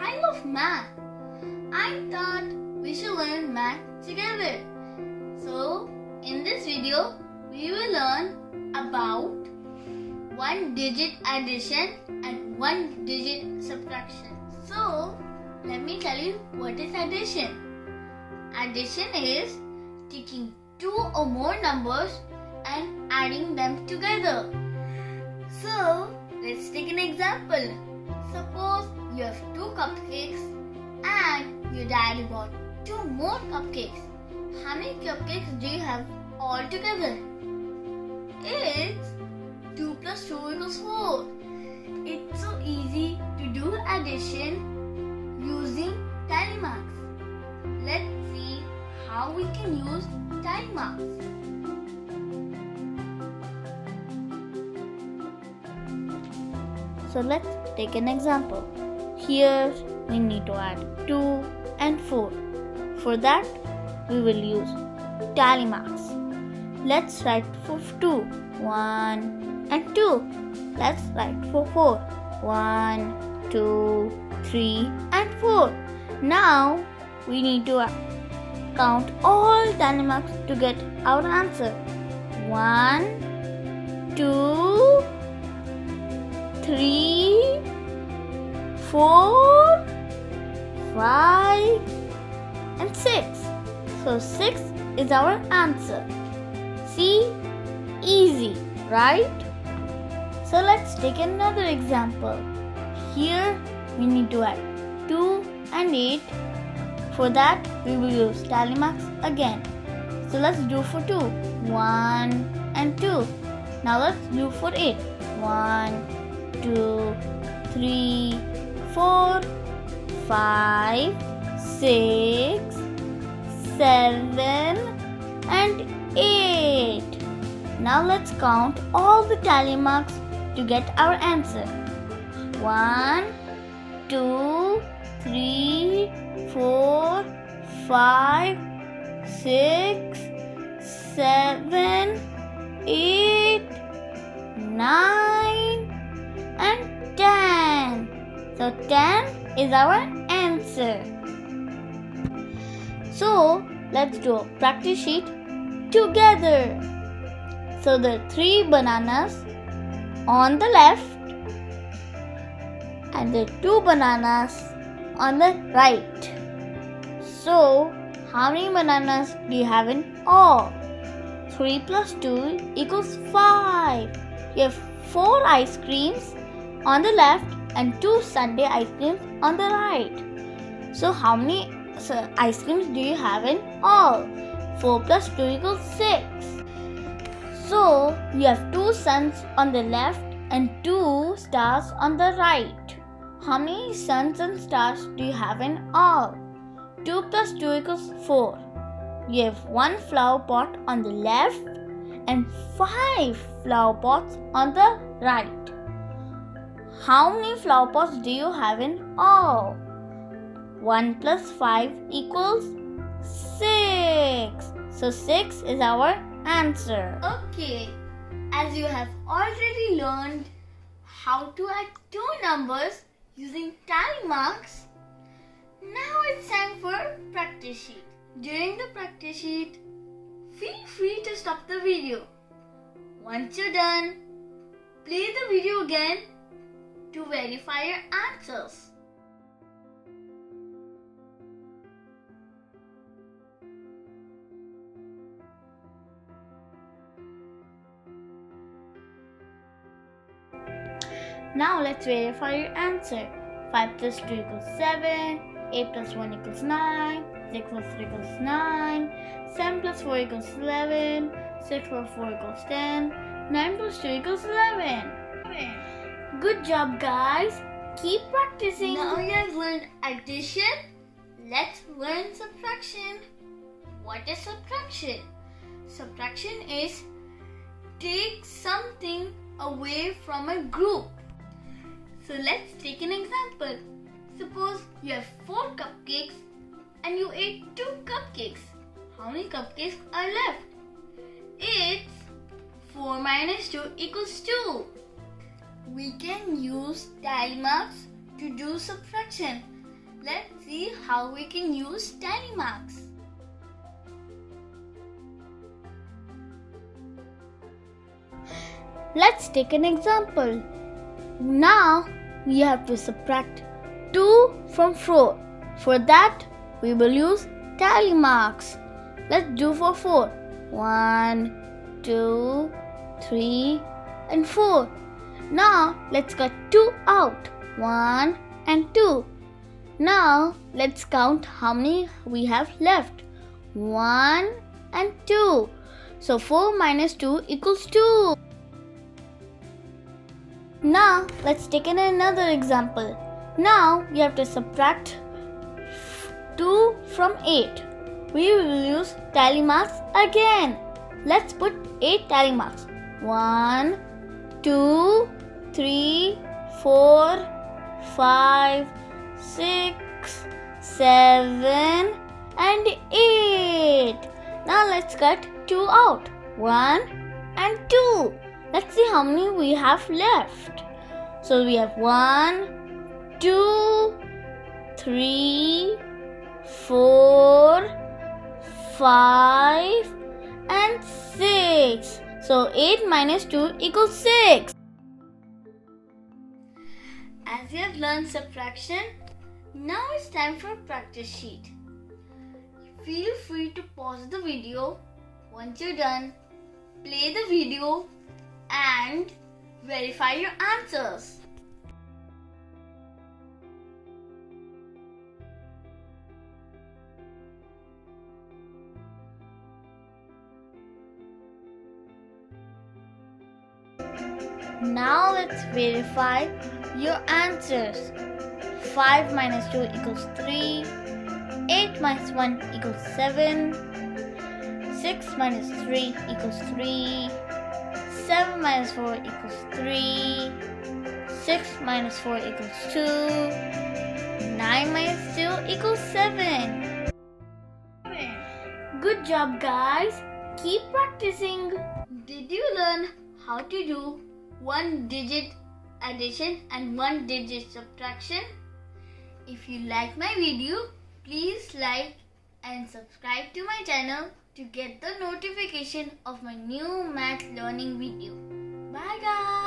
I love math. I thought we should learn math together. So, in this video, we will learn about one-digit addition and one-digit subtraction. So, let me tell you what is addition. Addition is taking two or more numbers and adding them together. So, let's take an example. Suppose you have 2 cupcakes and your daddy bought 2 more cupcakes. How many cupcakes do you have all together? It's 2 plus 2 equals 4. It's so easy to do addition using tally marks. Let's see how we can use tally marks. So let's take an example. Here we need to add 2 and 4. For that we will use tally marks. Let's write for 2, 1 and 2. Let's write for 4, 1, 2, 3 and 4. Now we need to count all tally marks to get our answer. 1, 2, 3, 4, 5 and 6. So 6 is our answer. See? Easy, right? So let's take another example. Here we need to add 2 and 8. For that we will use tally marks again. So let's do for 2. 1 and 2. Now let's do for 8. 1, 2, 3, 4, 5, 6, 7 and 8. Now let's count all the tally marks to get our answer. 1, 2, 3, 4, 5, 6, 7, 8, 9 and 10. So 10 is our answer. So let's do a practice sheet together. So there are 3 bananas on the left and there are 2 bananas on the right. So how many bananas do you have in all? 3 plus 2 equals 5. You have 4 ice creams on the left and 2 sundae ice creams on the right. So how many ice creams do you have in all? 4 plus 2 equals 6. So you have 2 suns on the left and 2 stars on the right. How many suns and stars do you have in all? 2 plus 2 equals 4. You have 1 flower pot on the left and 5 flower pots on the right. How many flower pots do you have in all? 1 plus 5 equals 6. So 6 is our answer. Okay, as you have already learned how to add 2 numbers using tally marks, now it's time for practice sheet. During the practice sheet, feel free to stop the video. Once you're done, play the video again to verify your answers. Now let's verify your answer. 5 plus 2 equals 7, 8 plus 1 equals 9, 6 plus 3 equals 9, 7 plus 4 equals 11, 6 plus 4 equals 10, 9 plus 2 equals 11. Good job, guys. Keep practicing. Now you have learned addition. Let's learn subtraction. What is subtraction? Subtraction is take something away from a group. So let's take an example. Suppose you have 4 cupcakes and you ate 2 cupcakes. How many cupcakes are left? It's 4 minus 2 equals 2. We can use tally marks to do subtraction. let's see how we can use tally marks. Let's take an example. Now we have to subtract 2 from 4. For that, we will use tally marks. Let's do for 4. 1, 2, 3 and 4. Now let's cut 2 out. 1 and 2. Now let's count how many we have left. 1 and 2. So 4 minus 2 equals 2. Now let's take another example. Now we have to subtract 2 from 8. We will use tally marks again. Let's put 8 tally marks. 1, 2, 3, 4, 5, 6, 7 and 8. Now let's cut 2 out. 1 and 2. Let's see how many we have left. So we have 1, 2, 3, 4, 5 and 6. So 8 minus 2 equals 6. As you have learned subtraction, now it's time for practice sheet. Feel free to pause the video. Once you're done, play the video and verify your answers. Now let's verify your answers. 5 minus 2 equals 3. 8 minus 1 equals 7. 6 minus 3 equals 3. 7 minus 4 equals 3. 6 minus 4 equals 2. 9 minus 2 equals 7. Good job, guys. Keep practicing. Did you learn how to do one digit addition and one digit subtraction? If you like my video, please like and subscribe to my channel to get the notification of my new math learning video. Bye guys.